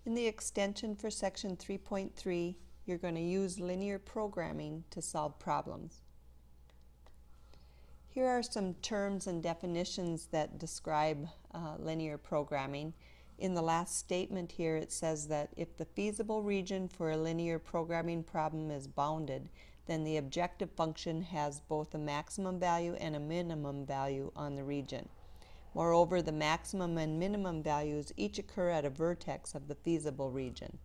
In the extension for section 3.3, you're going to use linear programming to solve problems. Here are some terms and definitions that describe linear programming. In the last statement here, it says that if the feasible region for a linear programming problem is bounded, then the objective function has both a maximum value and a minimum value on the region. Moreover, the maximum and minimum values each occur at a vertex of the feasible region.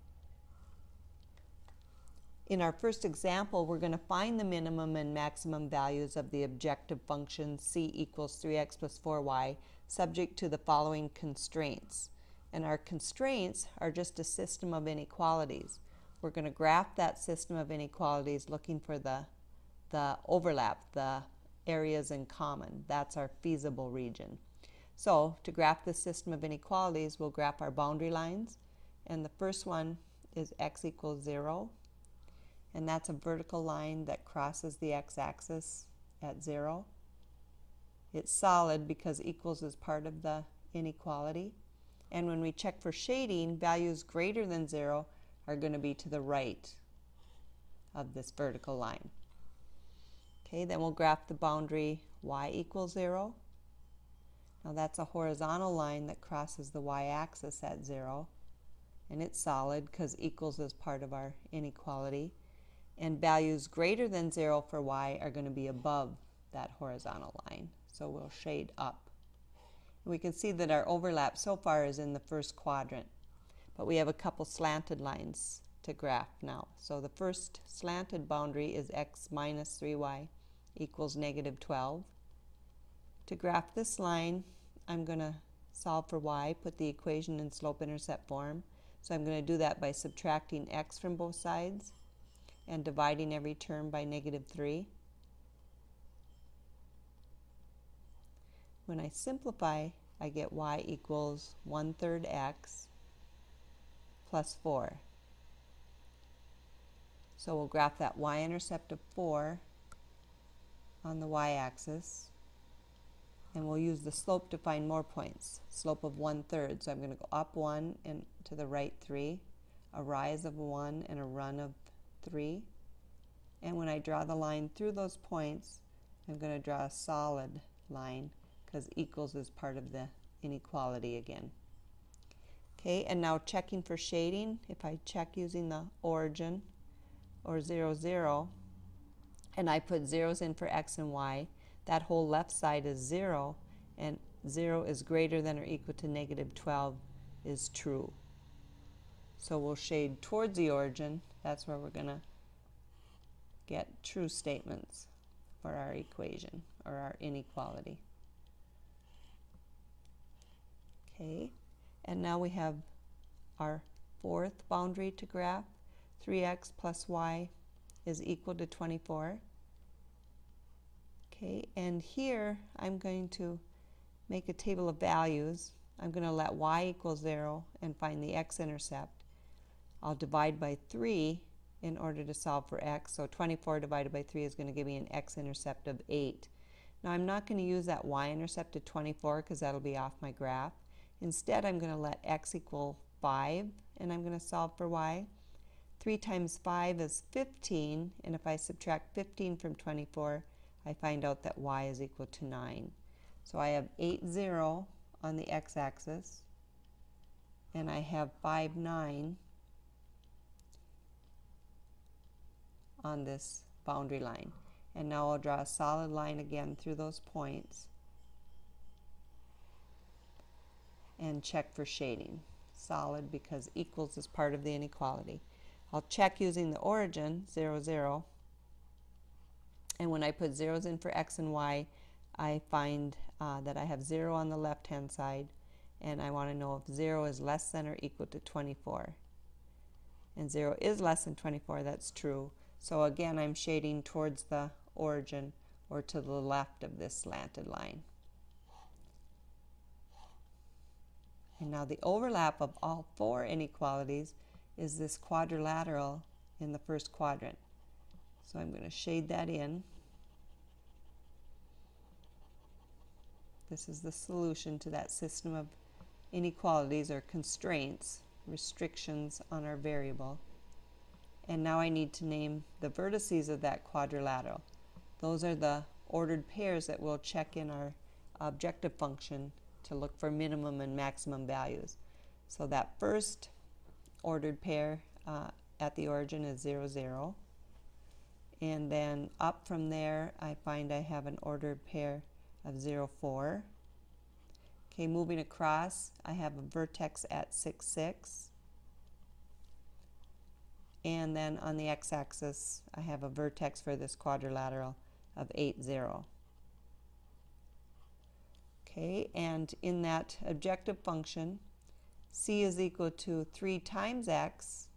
In our first example, we're going to find the minimum and maximum values of the objective function c equals 3x plus 4y subject to the following constraints. And our constraints are just a system of inequalities. We're going to graph that system of inequalities looking for the overlap, the areas in common. That's our feasible region. So to graph this system of inequalities, we'll graph our boundary lines. And the first one is x equals 0. And that's a vertical line that crosses the x-axis at 0. It's solid because equals is part of the inequality. And when we check for shading, values greater than 0 are going to be to the right of this vertical line. Okay, then we'll graph the boundary y equals 0. Now that's a horizontal line that crosses the y-axis at 0. And it's solid because equals is part of our inequality. And values greater than 0 for y are going to be above that horizontal line. So we'll shade up. And we can see that our overlap so far is in the first quadrant. But we have a couple slanted lines to graph now. So the first slanted boundary is x minus 3y equals negative 12. To graph this line, I'm going to solve for y, put the equation in slope-intercept form. So I'm going to do that by subtracting x from both sides and dividing every term by negative 3. When I simplify, I get y equals 1/3 x plus 4. So we'll graph that y-intercept of 4 on the y-axis, and we'll use the slope to find more points. Slope of 1/3, so I'm going to go up 1 and to the right 3, a rise of 1 and a run of 3. And when I draw the line through those points, I'm going to draw a solid line because equals is part of the inequality again. Okay, and now checking for shading, if I check using the origin or 0, 0, and I put zeros in for x and y, that whole left side is 0, and 0 is greater than or equal to negative 12 is true. So we'll shade towards the origin. That's where we're going to get true statements for our equation or our inequality. Okay, and now we have our fourth boundary to graph. 3x plus y is equal to 24. Okay, and here I'm going to make a table of values. I'm going to let y equal 0 and find the x-intercept. I'll divide by 3 in order to solve for x. So 24 divided by 3 is going to give me an x-intercept of 8. Now I'm not going to use that y-intercept of 24 because that'll be off my graph. Instead, I'm going to let x equal 5, and I'm going to solve for y. 3 times 5 is 15, and if I subtract 15 from 24, I find out that y is equal to 9. So I have 8, 0 on the x-axis, and I have 5, 9 on this boundary line. And now I'll draw a solid line again through those points and check for shading. Solid because equals is part of the inequality. I'll check using the origin, 0, 0. And when I put zeros in for x and y, I find that I have 0 on the left-hand side, and I want to know if 0 is less than or equal to 24. And 0 is less than 24, that's true. So again, I'm shading towards the origin or to the left of this slanted line. And now the overlap of all 4 inequalities is this quadrilateral in the first quadrant. So I'm going to shade that in. This is the solution to that system of inequalities or constraints restrictions on our variable. And now I need to name the vertices of that quadrilateral. Those are the ordered pairs that we'll check in our objective function to look for minimum and maximum values. So that first ordered pair at the origin is 0, 0. And then up from there, I find I have an ordered pair of 0, 4. Okay, moving across, I have a vertex at 6, 6. And then on the x-axis, I have a vertex for this quadrilateral of 8, 0. Okay, and in that objective function, c is equal to 3 times x,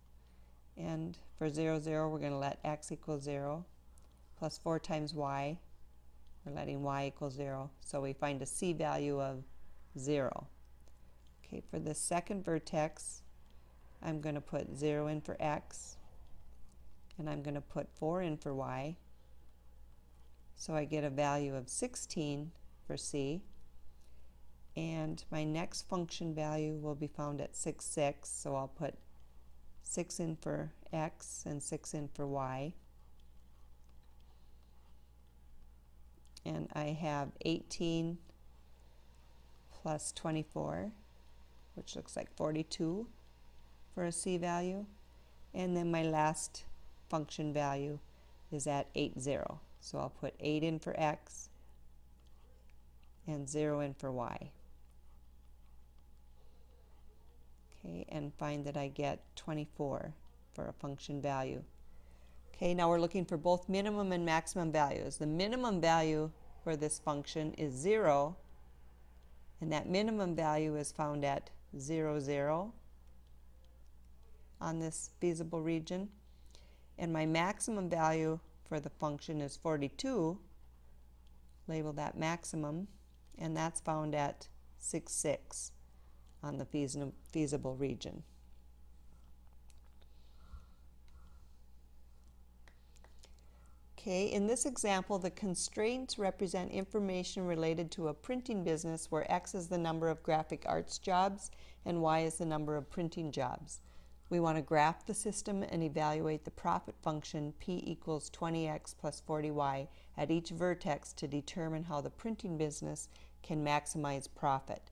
and for 0, 0, we're going to let x equal 0, plus 4 times y, we're letting y equal 0, so we find a c value of 0. Okay, for the second vertex, I'm going to put 0 in for x, and I'm going to put 4 in for y, so I get a value of 16 for c. And my next function value will be found at 6, 6, so I'll put 6 in for x and 6 in for y. And I have 18 plus 24, which looks like 42 for a c value. And then my last function value is at 8, 0. So I'll put 8 in for x and 0 in for y. Okay, and find that I get 24 for a function value. Okay, now we're looking for both minimum and maximum values. The minimum value for this function is 0, and that minimum value is found at 0, 0 on this feasible region. And my maximum value for the function is 42. Label that maximum, and that's found at 6, 6 on the feasible region. Okay, in this example, the constraints represent information related to a printing business where X is the number of graphic arts jobs and Y is the number of printing jobs. We want to graph the system and evaluate the profit function P equals 20X plus 40Y at each vertex to determine how the printing business can maximize profit.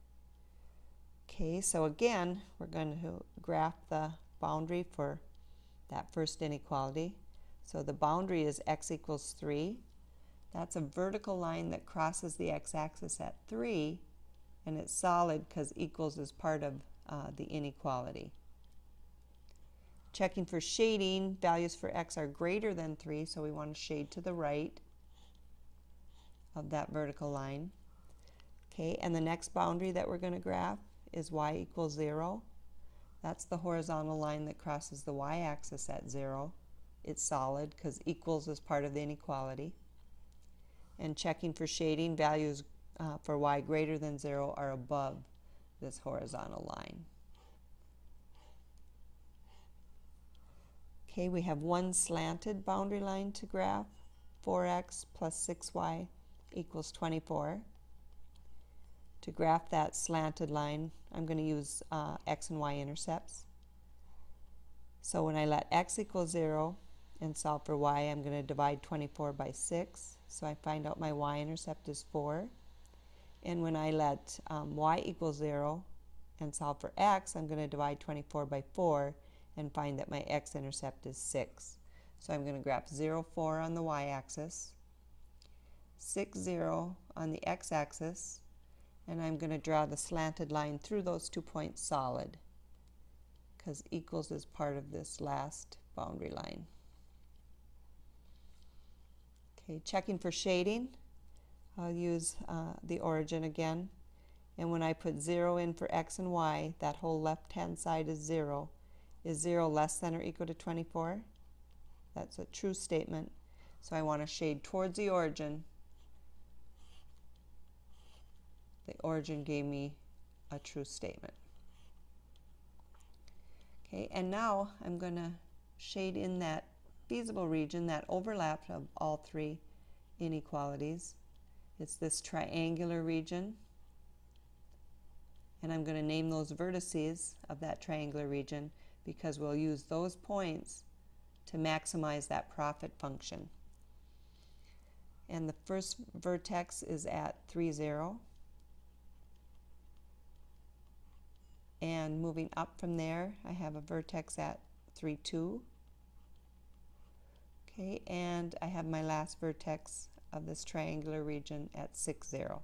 Okay, so again, we're going to graph the boundary for that first inequality. So the boundary is x equals 3. That's a vertical line that crosses the x-axis at 3, and it's solid because equals is part of the inequality. Checking for shading, values for x are greater than 3, so we want to shade to the right of that vertical line. Okay, and the next boundary that we're going to graph is y equals 0. That's the horizontal line that crosses the y-axis at 0. It's solid because equals is part of the inequality. And checking for shading, values for y greater than 0 are above this horizontal line. Okay, we have one slanted boundary line to graph, 4x plus 6y equals 24. To graph that slanted line, I'm going to use x and y intercepts. So when I let x equal 0 and solve for y, I'm going to divide 24 by 6. So I find out my y-intercept is 4. And when I let y equal 0 and solve for x, I'm going to divide 24 by 4 and find that my x-intercept is 6. So I'm going to graph 0, 4 on the y-axis, 6, 0 on the x-axis, and I'm going to draw the slanted line through those 2 points solid because equals is part of this last boundary line. Okay, checking for shading, I'll use the origin again, and when I put 0 in for x and y, that whole left-hand side is 0. Is 0 less than or equal to 24? That's a true statement, so I want to shade towards the origin. The origin gave me a true statement. Okay, and now I'm going to shade in that feasible region, that overlap of all three inequalities. It's this triangular region. And I'm going to name those vertices of that triangular region because we'll use those points to maximize that profit function. And the first vertex is at 3, 0. And moving up from there, I have a vertex at 3, 2. Okay, and I have my last vertex of this triangular region at 6, 0.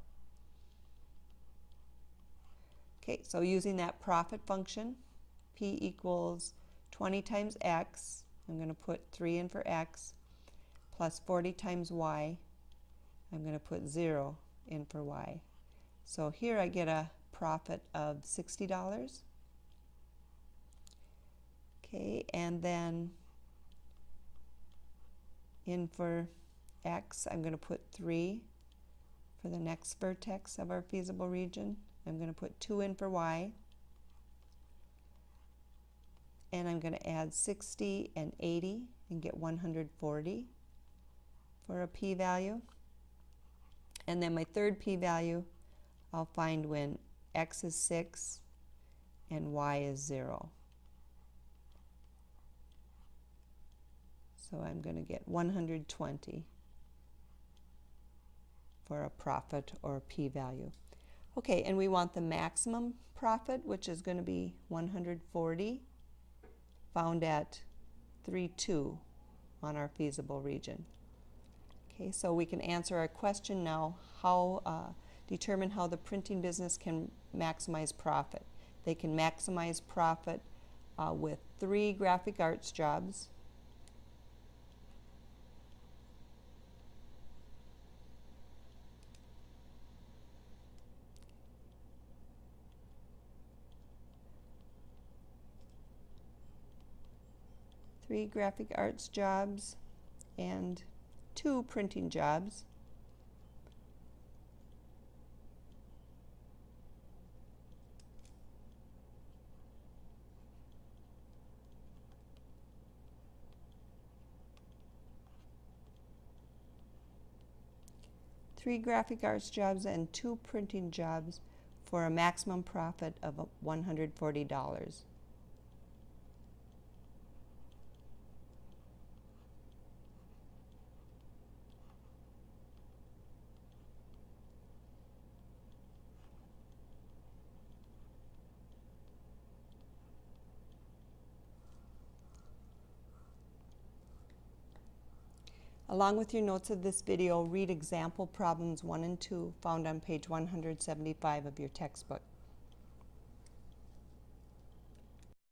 Okay, so using that profit function, P equals 20 times x, I'm going to put 3 in for x, plus 40 times y, I'm going to put 0 in for y. So here I get a profit of $60. Okay, and then in for x, I'm going to put 3 for the next vertex of our feasible region. I'm going to put 2 in for y, and I'm going to add 60 and 80 and get 140 for a p-value. And then my third p-value I'll find when x is 6 and y is 0. So I'm going to get 120 for a profit or a p-value. Okay, and we want the maximum profit, which is going to be 140, found at 3, 2 on our feasible region. Okay, so we can answer our question now, determine how the printing business can maximize profit. They can maximize profit with 3 graphic arts jobs, and 2 printing jobs. Three graphic arts jobs and 2 printing jobs for a maximum profit of $140. Along with your notes of this video, read example problems 1 and 2 found on page 175 of your textbook.